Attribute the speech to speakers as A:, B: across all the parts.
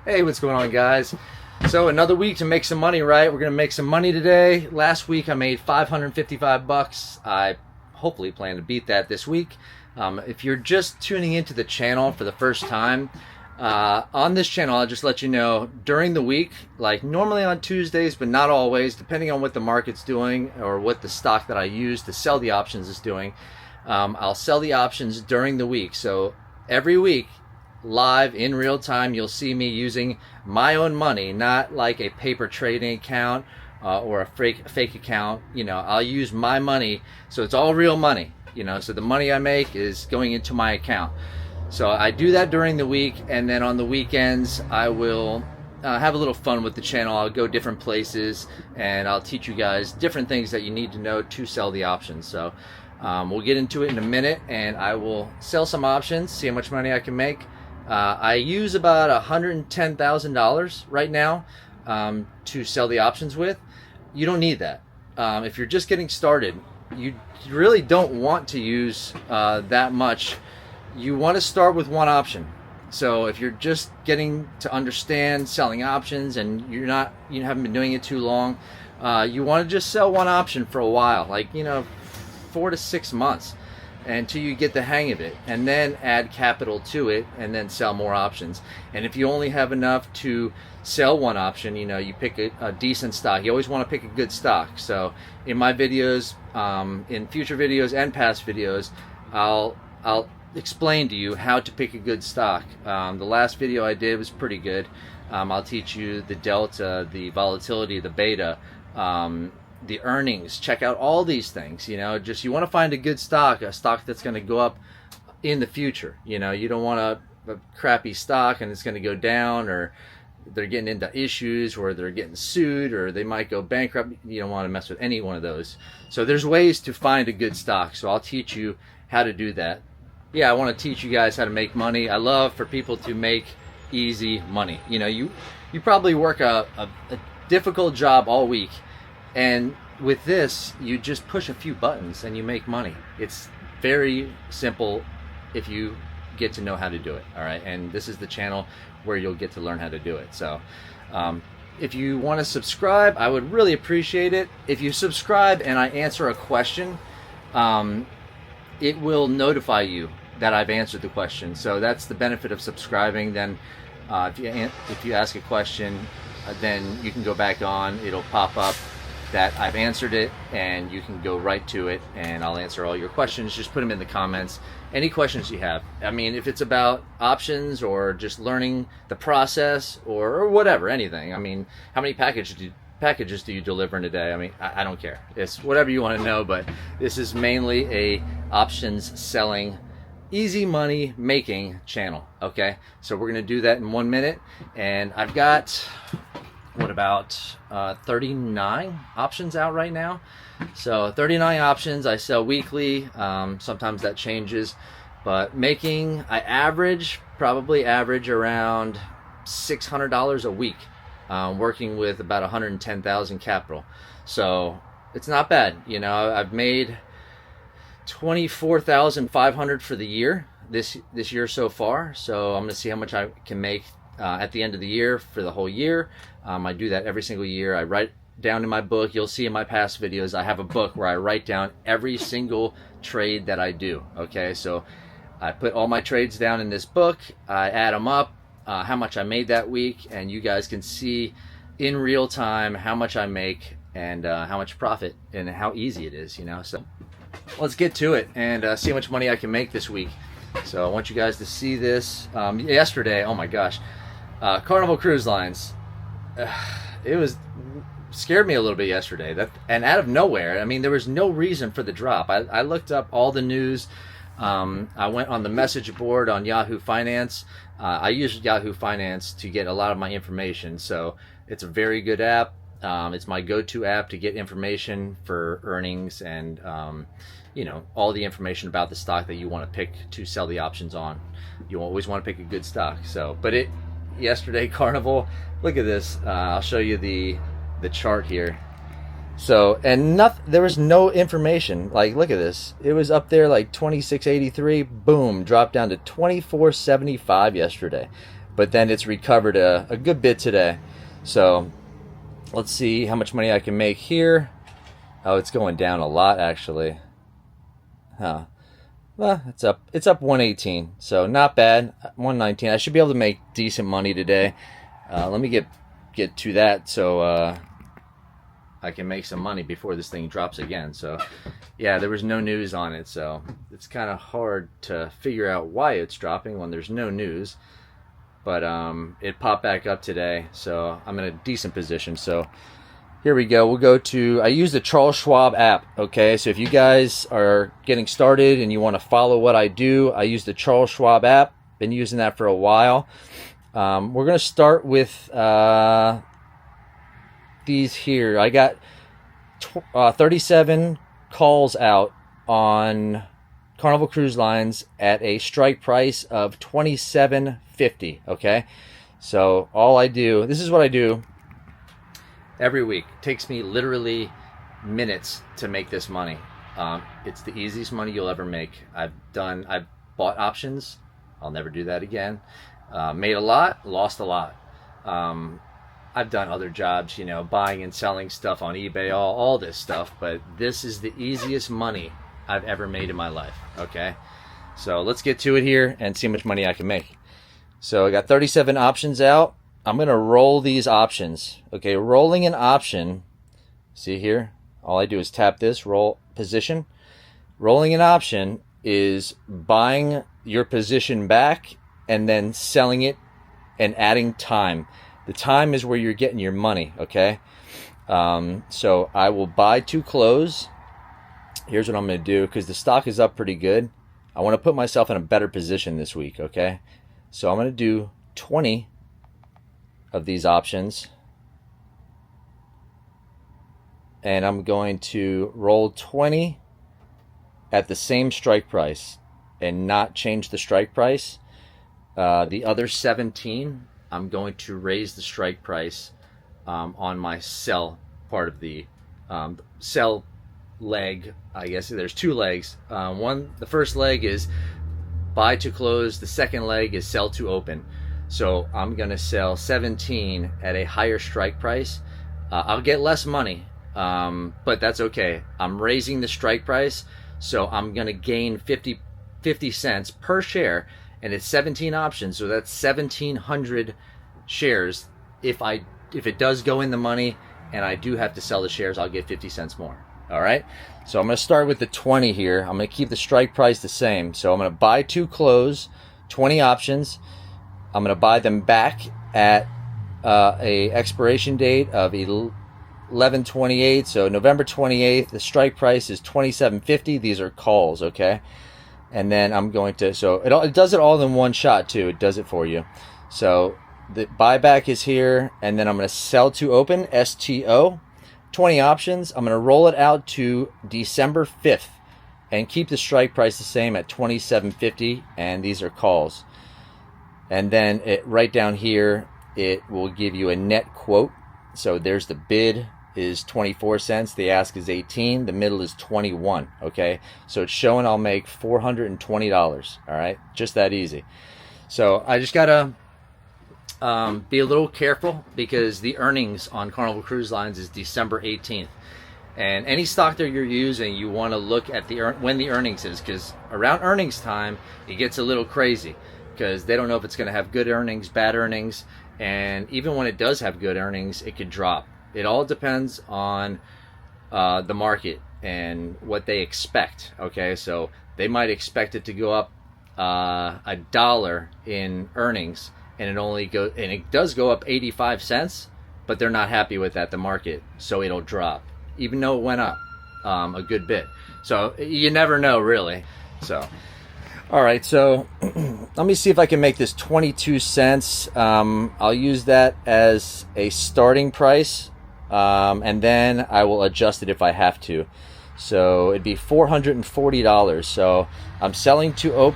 A: Hey, what's going on, guys? So another week to make some money, right? We're gonna make some money today. Last week I made 555 bucks. I hopefully plan to beat that this week. If you're just tuning into the channel for the first time, on this channel, I'll just let you know during the week, like normally on Tuesdays, but not always, depending on what the market's doing or what the stock that I use to sell the options is doing, I'll sell the options during the week. So every week, live in real time, you'll see me using my own money, not like a paper trading account or a fake account. You know, I'll use my money, so it's all real money. You know, so the money I make is going into my account. So I do that during the week, and then on the weekends I will have a little fun with the channel. I'll go different places and I'll teach you guys different things that you need to know to sell the options. So we'll get into it in a minute, and I will sell some options, see how much money I can make. I use about $110,000 right now to sell the options with. You don't need that. If you're just getting started, you really don't want to use that much. You want to start with one option. So if you're just getting to understand selling options and you haven't been doing it too long, you want to just sell one option for a while, like 4 to 6 months, until you get the hang of it, and then add capital to it and then sell more options. And if you only have enough to sell one option, you pick a decent stock. You always want to pick a good stock. So in my videos, in future videos and past videos, I'll explain to you how to pick a good stock. The last video I did was pretty good. I'll teach you the delta, the volatility, the beta, the earnings. Check out all these things. You want to find a good stock, a stock that's going to go up in the future. You don't want a crappy stock and it's going to go down, or they're getting into issues, or they're getting sued, or they might go bankrupt. You don't want to mess with any one of those. So there's ways to find a good stock. So I'll teach you how to do that. Yeah, I want to teach you guys how to make money. I love for people to make easy money. You probably work a difficult job all week, and with this, you just push a few buttons and you make money. It's very simple if you get to know how to do it, all right? And this is the channel where you'll get to learn how to do it. So if you want to subscribe, I would really appreciate it. If you subscribe and I answer a question, it will notify you that I've answered the question. So that's the benefit of subscribing. Then if you ask a question, then you can go back on. It'll pop up that I've answered it, and you can go right to it, and I'll answer all your questions. Just put them in the comments. Any questions you have. I mean, if it's about options or just learning the process or whatever, anything. I mean, how many packages do you deliver in a day? I mean, I don't care. It's whatever you want to know, but this is mainly a options selling, easy money making channel. Okay, so we're gonna do that in 1 minute, and I've got about 39 options out right now. So 39 options I sell weekly. Sometimes that changes, but I probably average around $600 a week, working with about 110,000 capital. So it's not bad. I've made 24,500 for the year this year so far. So I'm gonna see how much I can make at the end of the year for the whole year. I do that every single year. I write down in my book. You'll see in my past videos, I have a book where I write down every single trade that I do. Okay, so I put all my trades down in this book. I add them up, how much I made that week, and you guys can see in real time how much I make and how much profit and how easy it is. So let's get to it and see how much money I can make this week. So I want you guys to see this. Yesterday, oh my gosh, Carnival Cruise Lines. It scared me a little bit yesterday. And out of nowhere, I mean, there was no reason for the drop. I looked up all the news. I went on the message board on Yahoo Finance. I use Yahoo Finance to get a lot of my information. So it's a very good app. It's my go-to app to get information for earnings and all the information about the stock that you want to pick to sell the options on. You always want to pick a good stock. So, but yesterday, Carnival, look at this. I'll show you the chart here. So, and there was no information. Like, look at this. It was up there like 26.83. Boom, dropped down to 24.75 yesterday. but then it's recovered a good bit today. So let's see how much money I can make here. Oh, it's going down a lot actually. Huh. Well, it's up 118, so not bad. 119. I should be able to make decent money today. Let me get to that so I can make some money before this thing drops again. So yeah, there was no news on it, so it's kind of hard to figure out why it's dropping when there's no news. But it popped back up today, so I'm in a decent position. So here we go. We'll go to, I use the Charles Schwab app, okay? So if you guys are getting started and you want to follow what I do, I use the Charles Schwab app. Been using that for a while. We're going to start with these here. I got 37 calls out on Carnival Cruise Lines at a strike price of $27.50, okay? So all I do, this is what I do every week. It takes me literally minutes to make this money. It's the easiest money you'll ever make. I've bought options. I'll never do that again. Made a lot, lost a lot. I've done other jobs, you know, buying and selling stuff on eBay, all this stuff, but this is the easiest money I've ever made in my life, okay? So let's get to it here and see how much money I can make. So I got 37 options out. I'm going to roll these options. Okay, rolling an option, see here, all I do is tap this, roll position. Rolling an option is buying your position back and then selling it and adding time. The time is where you're getting your money, okay? So I will buy to close. Here's what I'm going to do, because the stock is up pretty good. I want to put myself in a better position this week, okay? So I'm going to do 20 of these options, and I'm going to roll 20 at the same strike price and not change the strike price. The other 17, I'm going to raise the strike price on my sell part of the sell leg. I guess there's two legs. The first leg is buy to close. The second leg is sell to open. So I'm going to sell 17 at a higher strike price. I'll get less money, but that's okay. I'm raising the strike price, so I'm going to gain 50 cents per share, and it's 17 options, so that's 1,700 shares. If it does go in the money and I do have to sell the shares, I'll get 50 cents more. All right, so I'm going to start with the 20 here. I'm going to keep the strike price the same. So I'm going to buy to close 20 options. I'm going to buy them back at a expiration date of 11/28, so November 28th. The strike price is $27.50. These are calls, okay? And then I'm going to, so it does it all in one shot too. It does it for you. So the buyback is here, and then I'm going to sell to open, STO, 20 options. I'm going to roll it out to December 5th and keep the strike price the same at $27.50, and these are calls. And then right down here, it will give you a net quote. So there's the bid is 24 cents. The ask is 18. The middle is 21. Okay. So it's showing I'll make $420. All right. Just that easy. So I just got to be a little careful, because the earnings on Carnival Cruise Lines is December 18th. And any stock that you're using, you want to look at when the earnings is, because around earnings time, it gets a little crazy, because they don't know if it's going to have good earnings, bad earnings, and even when it does have good earnings, it could drop. It all depends on the market and what they expect. Okay, so they might expect it to go up $1 in earnings, and it does go up 85 cents, but they're not happy with that, the market, so it'll drop, even though it went up a good bit. So you never know, really. So all right, so let me see if I can make this 22 cents. I'll use that as a starting price, and then I will adjust it if I have to. So it'd be $440. So I'm selling to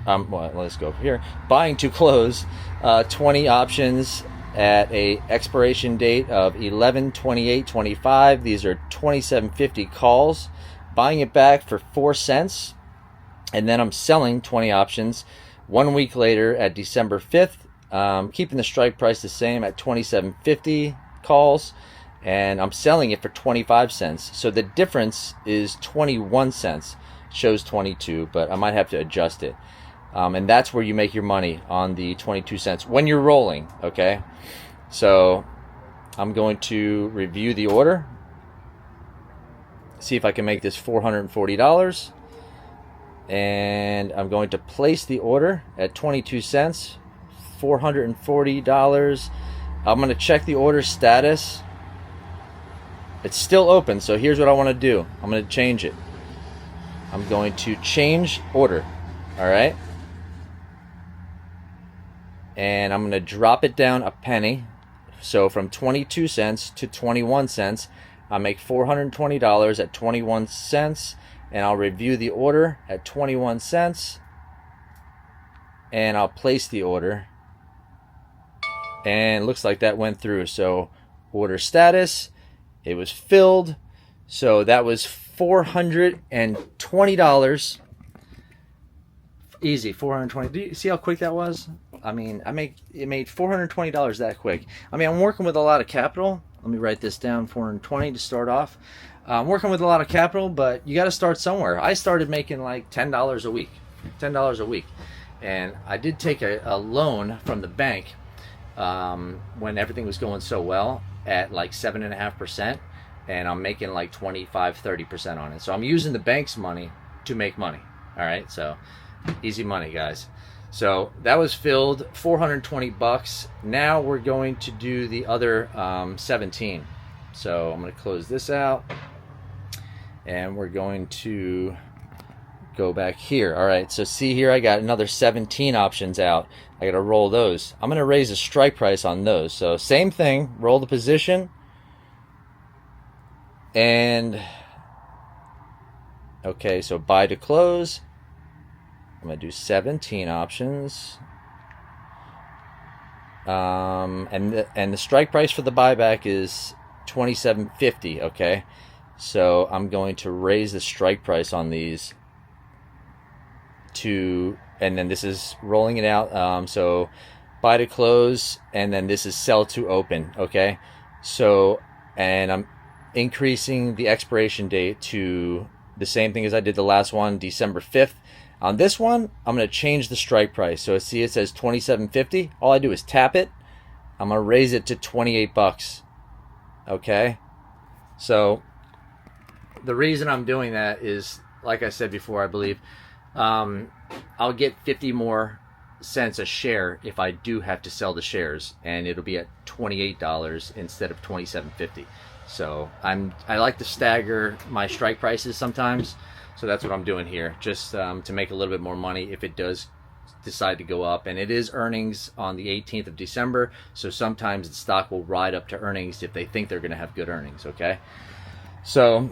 A: well, let's go here. Buying to close 20 options at a expiration date of 11/28/25. These are $27.50 calls. Buying it back for 4 cents. And then I'm selling 20 options 1 week later at December 5th, keeping the strike price the same at 27.50 calls, and I'm selling it for 25 cents. So the difference is 21 cents. Shows 22, but I might have to adjust it. And that's where you make your money, on the 22 cents when you're rolling, okay? So I'm going to review the order, see if I can make this $440, and I'm going to place the order at 22 cents, $440. I'm going to check the order status. It's still open, so here's what I want to do. I'm going to change it. I'm going to change order, all right? And I'm going to drop it down a penny. So from 22 cents to 21 cents, I'll make $420 at 21 cents, and I'll review the order at 21 cents, and I'll place the order. And it looks like that went through. So order status, it was filled. So that was $420. Easy, $420. Do you see how quick that was? I mean, it made $420 that quick. I mean, I'm working with a lot of capital. Let me write this down, 420 to start off. I'm working with a lot of capital, but you got to start somewhere. I started making like $10 a week, $10 a week. And I did take a loan from the bank when everything was going so well at like 7.5%. And I'm making like 25-30% on it. So I'm using the bank's money to make money. All right, so easy money, guys. So that was filled, 420 bucks. Now we're going to do the other 17. So I'm going to close this out, and we're going to go back here. All right, so see here, I got another 17 options out. I got to roll those. I'm going to raise the strike price on those. So same thing, roll the position. And okay, so buy to close. I'm gonna do 17 options, and the strike price for the buyback is $27.50. Okay, so I'm going to raise the strike price on these to, and then this is rolling it out. So buy to close, and then this is sell to open. Okay, so, and I'm increasing the expiration date to the same thing as I did the last one, December 5th. On this one, I'm going to change the strike price. So see, it says $27.50. All I do is tap it. I'm going to raise it to 28 bucks. Okay? So the reason I'm doing that is, like I said before, I believe, I'll get 50 more cents a share if I do have to sell the shares, and it'll be at $28 instead of $27.50. So I like to stagger my strike prices sometimes. So that's what I'm doing here, just to make a little bit more money if it does decide to go up. And it is earnings on the 18th of December, so sometimes the stock will ride up to earnings if they think they're going to have good earnings, okay? So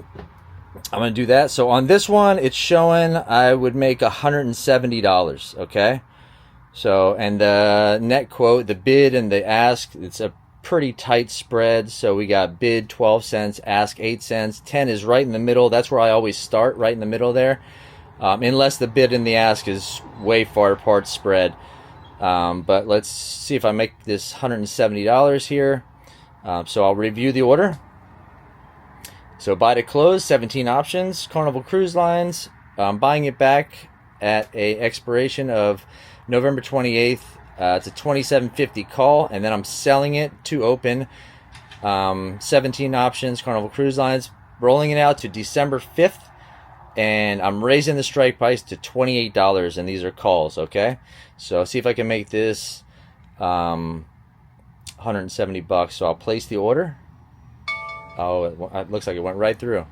A: I'm going to do that. So on this one, it's showing I would make $170, okay? So, and the net quote, the bid and the ask, it's a pretty tight spread. So we got bid 12 cents, ask 8 cents. 10 is right in the middle. That's where I always start, right in the middle there, unless the bid and the ask is way far apart spread. But let's see if I make this $170 here. So I'll review the order. So buy to close, 17 options, Carnival Cruise Lines. Buying it back at a expiration of November 28th. It's a $27.50 call, and then I'm selling it to open. 17 options, Carnival Cruise Lines, rolling it out to December 5th, and I'm raising the strike price to $28, and these are calls, okay? So see if I can make this 170 bucks. So I'll place the order. Oh, it looks like it went right through.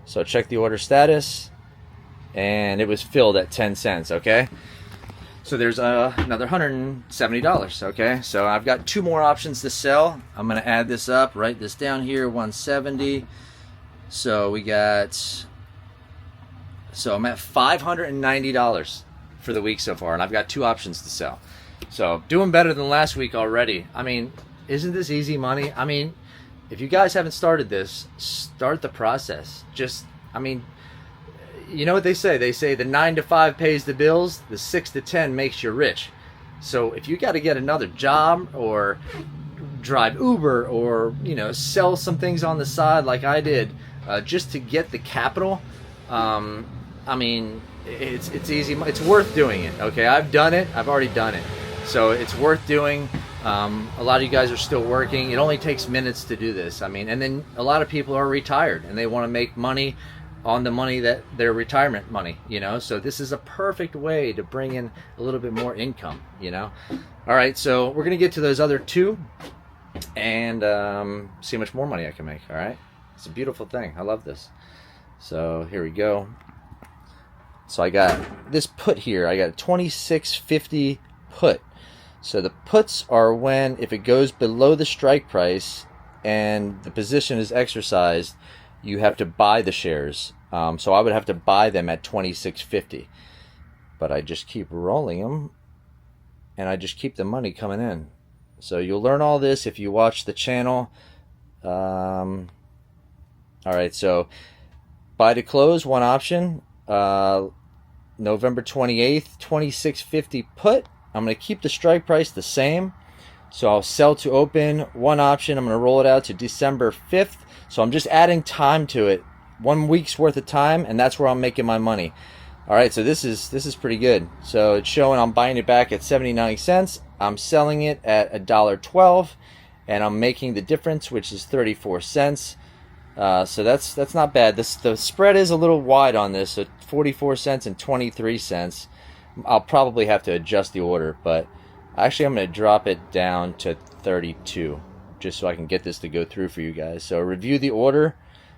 A: So check the order status, and it was filled at 10 cents, okay? So there's another $170, okay? So I've got 2 more options to sell. I'm going to add this up, write this down here, 170. So we got, so I'm at $590 for the week so far, and I've got 2 options to sell. So doing better than last week already. I mean, isn't this easy money? I mean, if you guys haven't started this, start the process. Just, I mean, you know what they say? They say the 9 to 5 pays the bills, the 6 to 10 makes you rich. So if you got to get another job or drive Uber or, you know, sell some things on the side like I did, just to get the capital, I mean, it's easy. It's worth doing it. Okay, I've done it. I've already done it. So it's worth doing. A lot of you guys are still working. It only takes minutes to do this. I mean, and then a lot of people are retired and they want to make money on the money that their retirement money, you know. So this is a perfect way to bring in a little bit more income, you know. All right, so we're gonna get to those other two and see how much more money I can make. All right, it's a beautiful thing. I love this. So here we go. So I got this put here. I got a 26.50 put. So the puts are when, if it goes below the strike price and the position is exercised, you have to buy the shares. So I would have to buy them at 26.50. But I just keep rolling them and I just keep the money coming in. So you'll learn all this if you watch the channel. All right, so buy to close, one option. November 28th, 26.50 put. I'm going to keep the strike price the same. So I'll sell to open, one option. I'm going to roll it out to December 5th. So I'm just adding time to it, 1 week's worth of time, and that's where I'm making my money. All right, so this is pretty good. So it's showing I'm buying it back at 79 cents. I'm selling it at $1.12, and I'm making the difference, which is 34 cents. So that's not bad. The spread is a little wide on this, so 44 cents and 23 cents. I'll probably have to adjust the order, but actually I'm going to drop it down to 32 just so I can get this to go through for you guys. So review the order,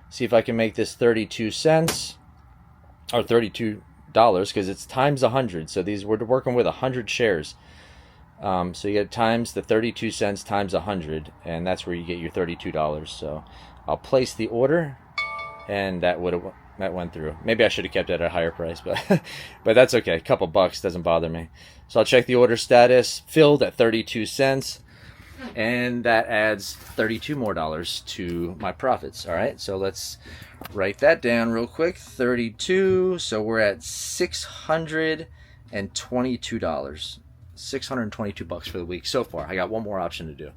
A: see if I can make this 32 cents or $32 because it's times 100. So we're working with 100 shares. So you get times the 32 cents times 100, and that's where you get your $32. So I'll place the order, and that went through. Maybe I should have kept it at a higher price, but but that's okay. A couple bucks doesn't bother me. So I'll check the order status, filled at 32 cents, and that adds $32 more to my profits. All right, so let's write that down real quick. 32. So we're at $622. $622 for the week so far. I got one more option to do.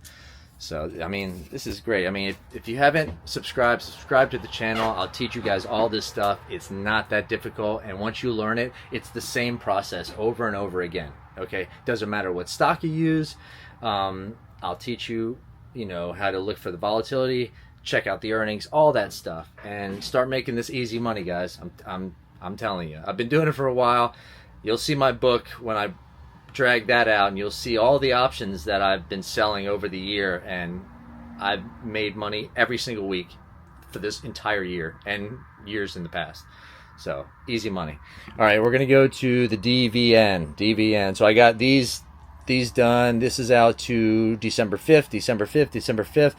A: So, I mean, this is great. I mean, if you haven't subscribe to the channel. I'll teach you guys all this stuff. It's not that difficult. And once you learn it, it's the same process over and over again. Okay? Doesn't matter what stock you use. I'll teach you, you know, how to look for the volatility, check out the earnings, all that stuff, and start making this easy money, guys. I'm telling you. I've been doing it for a while. You'll see my book when I drag that out, and you'll see all the options that I've been selling over the year, and I've made money every single week for this entire year and years in the past. So easy money. All right, we're gonna go to the DVN. So I got these done. This is out to December 5th.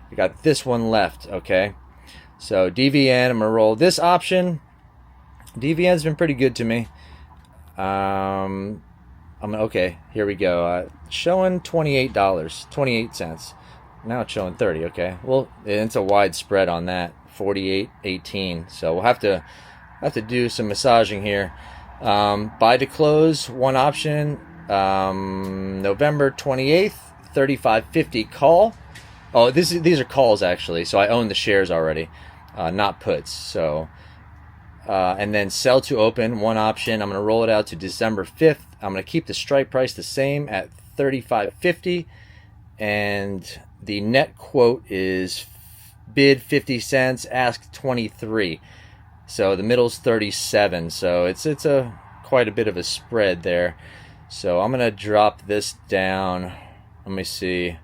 A: I got this one left. Okay, so DVN, I'm gonna roll this option. DVN's been pretty good to me. Okay, here we go. Showing $28, 28 cents. Now it's showing 30. Okay, well, it's a wide spread on that, 48.18. So we'll have to do some massaging here. Buy to close, one option. November 28th, 35.50 call. Oh, these are calls actually. So I own the shares already, not puts. So. And then sell to open, one option. I'm going to roll it out to December 5th. I'm going to keep the strike price the same at $35.50, and the net quote is bid 50 cents, ask 23. So the middle's 37. So it's quite a bit of a spread there. So I'm going to drop this down. Let me see.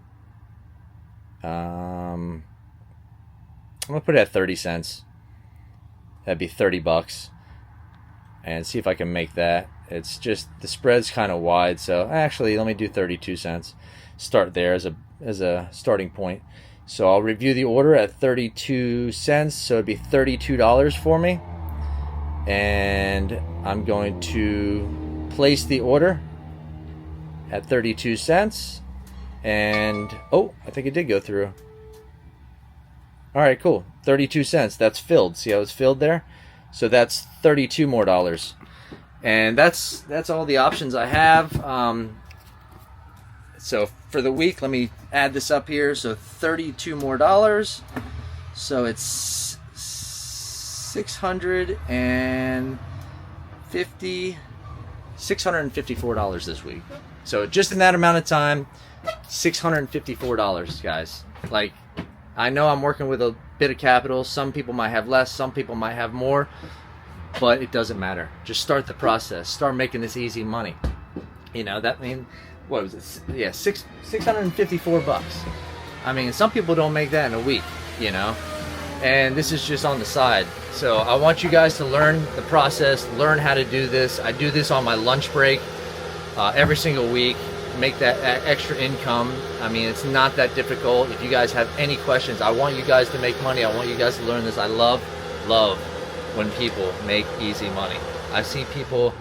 A: I'm going to put it at 30 cents. That'd be $30, and see if I can make that. It's just the spread's kind of wide, so actually let me do 32 cents. Start there as a starting point. So I'll review the order at 32 cents, so it'd be $32 for me, and I'm going to place the order at 32 cents, and oh, I think it did go through. All right, cool. 32 cents. That's filled. See how it's filled there? So that's $32 more. And that's all the options I have. So for the week, let me add this up here. So $32 more. So it's $654 this week. So just in that amount of time, $654, guys. Like, I know I'm working with a bit of capital. Some people might have less, some people might have more, but it doesn't matter. Just start the process. Start making this easy money. You know, that means, what was it? Yeah, $654. I mean, some people don't make that in a week, you know, and this is just on the side. So I want you guys to learn the process, learn how to do this. I do this on my lunch break every single week. Make that extra income. I mean, it's not that difficult. If you guys have any questions, I want you guys to make money. I want you guys to learn this. I love when people make easy money. I see people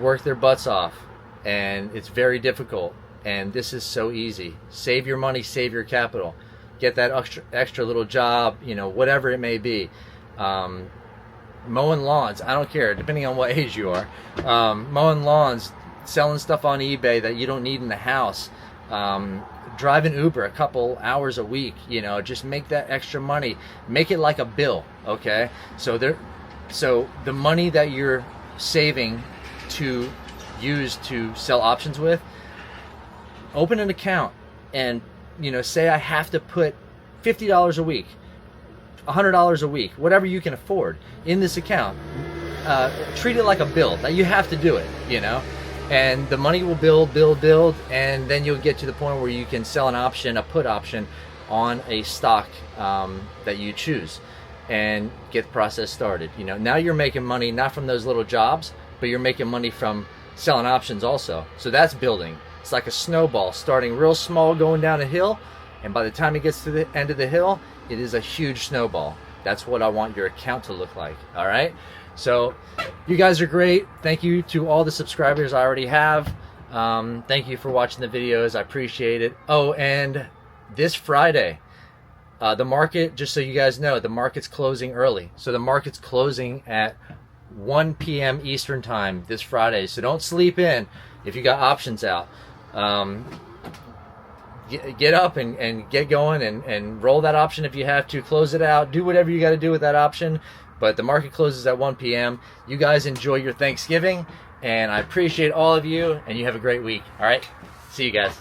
A: work their butts off, and it's very difficult, and this is so easy. Save your money, save your capital. Get that extra little job, you know, whatever it may be. Mowing lawns, I don't care, depending on what age you are. Mowing lawns, selling stuff on eBay that you don't need in the house, driving Uber a couple hours a week, you know, just make that extra money. Make it like a bill, okay? So the money that you're saving to use to sell options with, open an account and, you know, say I have to put $50 a week, $100 a week, whatever you can afford in this account. Treat it like a bill that you have to do it, you know, and the money will build, and then you'll get to the point where you can sell an option, a put option on a stock that you choose, and get the process started. You know, now you're making money not from those little jobs, but you're making money from selling options also. So that's building. It's like a snowball, starting real small, going down a hill, and by the time it gets to the end of the hill, it is a huge snowball. That's what I want your account to look like. All right, so you guys are great. Thank you to all the subscribers I already have. Thank you for watching the videos. I appreciate it. Oh, and this Friday, the market, just so you guys know, the market's closing early. So the market's closing at 1 p.m. Eastern time this Friday. So don't sleep in if you got options out. Get up and get going and roll that option if you have to. Close it out. Do whatever you got to do with that option. But the market closes at 1 p.m. You guys enjoy your Thanksgiving, and I appreciate all of you, and you have a great week. All right? See you guys.